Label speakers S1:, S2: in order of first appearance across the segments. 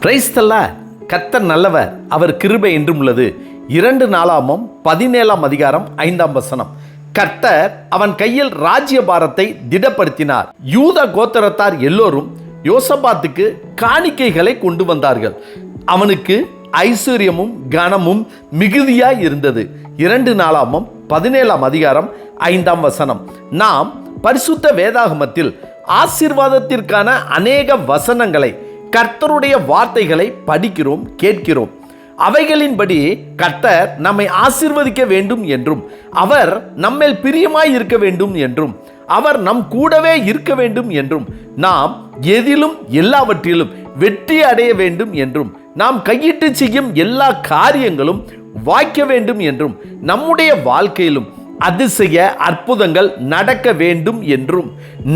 S1: Praise the Lord. கர்த்தர் நல்லவர், அவர் கிருபை என்றும் உள்ளது. 2 நாளாகமம் 17ஆம் அதிகாரம் 5ஆம் வசனம். கர்த்தர் அவன் கையில் ராஜ்யபாரத்தை திடப்படுத்தினார். யூதா கோத்திரத்தார் எல்லோரும் யோசபாத்துக்கு காணிக்கைகளை கொண்டு வந்தார்கள். அவனுக்கு ஐஸ்வர்யமும் கனமும் மிகுதியாய் இருந்தது. 2 நாளாகமம் 17ஆம் அதிகாரம் 5ஆம் வசனம். நாம் பரிசுத்த வேதாகமத்தில் ஆசீர்வாதத்திற்கான அநேக வசனங்களை, கர்த்தருடைய வார்த்தைகளை படிக்கிறோம், கேட்கிறோம். அவைகளின்படி கர்த்தர் நம்மை ஆசீர்வதிக்க வேண்டும் என்றும், அவர் நம்மேல் பிரியமாய் இருக்க வேண்டும் என்றும், அவர் நம் கூடவே இருக்க வேண்டும் என்றும், நாம் எதிலும் எல்லாவற்றிலும் வெற்றி அடைய வேண்டும் என்றும், நாம் கையிட்டு செய்யும் எல்லா காரியங்களும் வாய்க்க வேண்டும் என்றும், நம்முடைய வாழ்க்கையிலும் அதிசய அற்புதங்கள் நடக்க வேண்டும் என்றும்,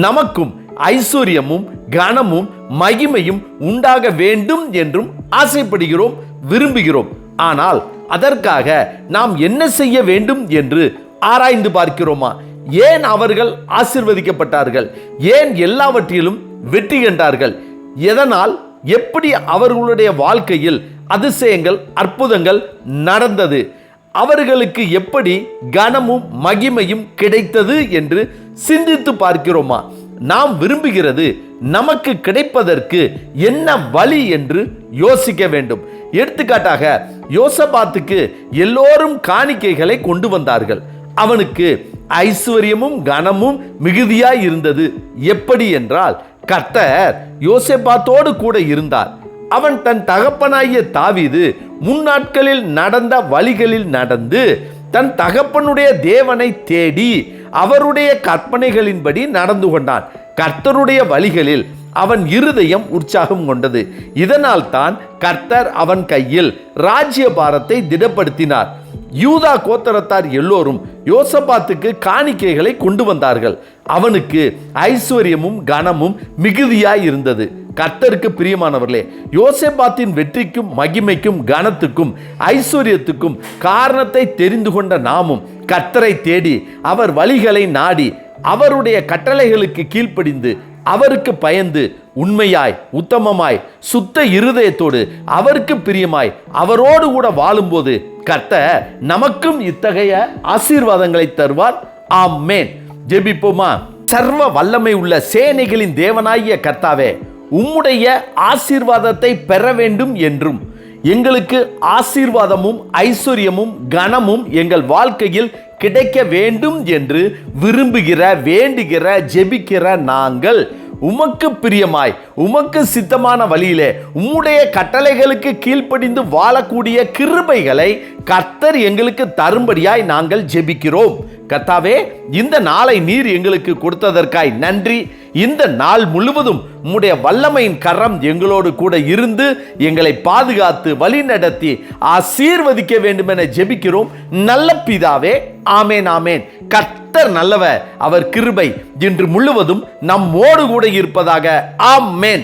S1: நமக்கும் ஐஸ்வர்யமும் கனமும் மகிமையும் உண்டாக வேண்டும் என்றும் ஆசைப்படுகிறோம், விரும்புகிறோம். ஆனால் அதற்காக நாம் என்ன செய்ய வேண்டும் என்று ஆராய்ந்து பார்க்கிறோமா? ஏன் அவர்கள் ஆசீர்வதிக்கப்பட்டார்கள்? ஏன் எல்லாவற்றிலும் வெற்றி கண்டார்கள்? எதனால், எப்படி அவர்களுடைய வாழ்க்கையில் அதிசயங்கள், அற்புதங்கள் நடந்தது? அவர்களுக்கு எப்படி கனமும் மகிமையும் கிடைத்தது என்று சிந்தித்து பார்க்கிறோமா? நாம் விரும்புகிறது நமக்கு கிடைப்பதற்கு என்ன வழி என்று யோசிக்க வேண்டும். எடுத்துக்காட்டாக, யோசபாத்துக்கு எல்லோரும் காணிக்கைகளை கொண்டு வந்தார்கள். அவனுக்கு ஐஸ்வர்யமும் கனமும் மிகுதியாய் இருந்தது. எப்படி என்றால், கர்த்தர் யோசபாத்தோடு கூட இருந்தார். அவன் தன் தகப்பனாகிய தாவீது முன்னாட்களில் நடந்த வழிகளில் நடந்து, தன் தகப்பனுடைய தேவனை தேடி அவருடைய கற்பனைகளின்படி நடந்து கொண்டான். கர்த்தருடைய வழிகளில் அவன் இருதயம் உற்சாகம் கொண்டது. இதனால் தான் கர்த்தர் அவன் கையில் ராஜ்யபாரத்தை திடப்படுத்தினார். யூதா கோத்திரத்தார் எல்லோரும் யோசபாத்துக்கு காணிக்கைகளை கொண்டு வந்தார்கள். அவனுக்கு ஐஸ்வர்யமும் கனமும் மிகுதியாய் இருந்தது. கர்த்தருக்கு பிரியமானவர்களே, யோசபாத்தின் வெற்றிக்கும் மகிமைக்கும் கனத்துக்கும் ஐஸ்வர்யத்துக்கும் காரணத்தை தெரிந்து கொண்ட நாமும் கர்த்தரை தேடி, அவர் வழிகளை நாடி, அவருடைய கட்டளைகளுக்கு கீழ்ப்படிந்து, அவருக்கு பயந்து, உண்மையாய், உத்தமமாய், சுத்த இருதயத்தோடு, அவருக்கு பிரியமாய், அவரோடு கூட வாழும்போது கர்த்தர் நமக்கும் இத்தகைய ஆசீர்வாதங்களை தருவார். ஆமென். ஜெபிப்போமா? சர்வ வல்லமை உள்ள சேனைகளின் தேவனாகிய கர்த்தாவே, உம்முடைய ஆசீர்வாதத்தை பெற வேண்டும் என்றும், எங்களுக்கு ஆசீர்வாதமும் ஐஸ்வர்யமும் கனமும் எங்கள் வாழ்க்கையில் கிடைக்க வேண்டும் என்று விரும்புகிற, வேண்டுகிற, ஜெபிக்கிற நாங்கள் உமக்கு பிரியமாய், உமக்கு சித்தமான வழியிலே, உம்முடைய கட்டளைகளுக்கு கீழ்ப்படிந்து வாழக்கூடிய கிருபைகளை கர்த்தர் எங்களுக்கு தரும்படியாய் நாங்கள் ஜெபிக்கிறோம். கர்த்தாவே, இந்த நாளை நீர் எங்களுக்கு கொடுத்ததற்காய் நன்றி. இந்த நாள் முழுவதும் உம்முடைய வல்லமையின் கரம் எங்களோடு கூட இருந்து எங்களை பாதுகாத்து வழி நடத்தி ஆசீர்வதிக்க வேண்டும் என ஜெபிக்கிறோம் நல்ல பிதாவே. ஆமேன், ஆமேன். கர்த்தர் நல்லவர், அவர் கிருபை இன்று முழுவதும் நம்மோடு கூட இருப்பதாக. ஆமேன்.